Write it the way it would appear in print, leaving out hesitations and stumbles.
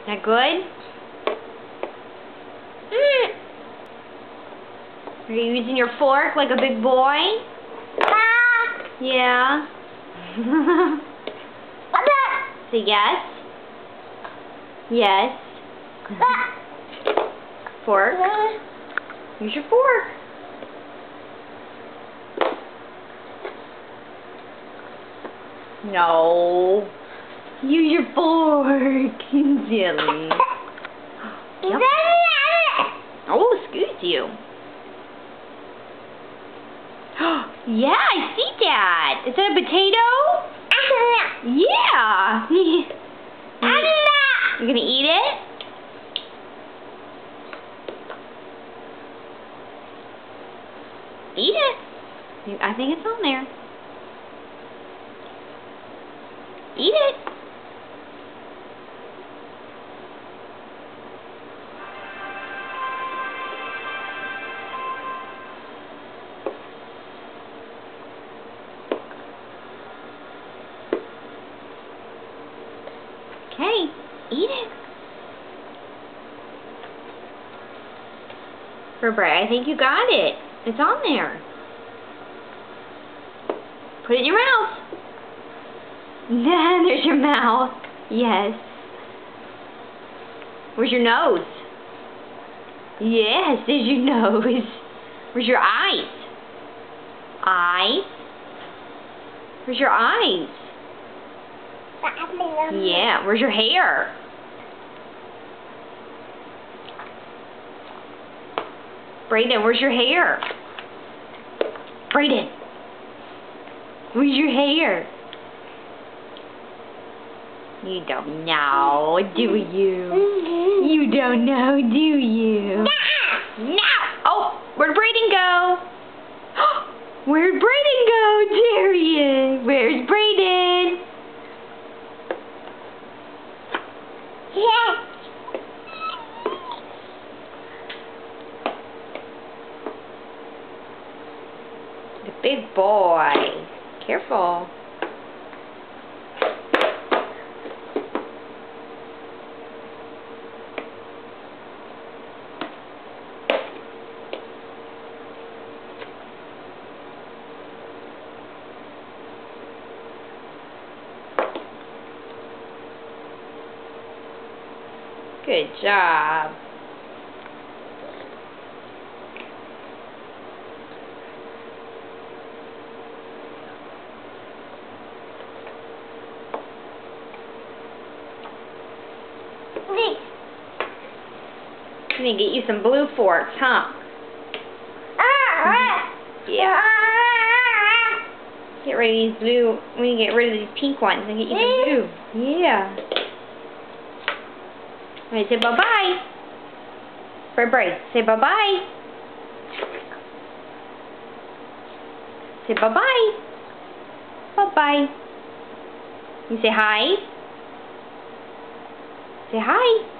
That good? Are you using your fork like a big boy? Yeah. Say yes. Yes. Fork. Use your fork. No. Use your fork. Silly. Yep. Oh, excuse you. Yeah, I see that. Is that a potato? Yeah. You gonna eat it? Eat it. I think it's on there. Eat it. Okay, eat it. I think you got it. It's on there. Put it in your mouth. There's your mouth. Yes. Where's your nose? Yes, there's your nose. Where's your eyes? Eyes? Where's your eyes? Yeah, where's your hair? Brayden, where's your hair? Brayden, where's your hair? You don't know, do you? You don't know, do you? No! Oh, where'd Brayden go? Where'd Brayden go? There he is. Where's Brayden? Yeah. The big boy. Careful. Good job. I'm gonna get you some blue forks, huh? Yeah. Get rid of these blue. We can get rid of these pink ones and get you some blue. Yeah. Alright, say bye-bye. Bray, say bye-bye. Say bye-bye. Bye-bye. You say hi. Say hi.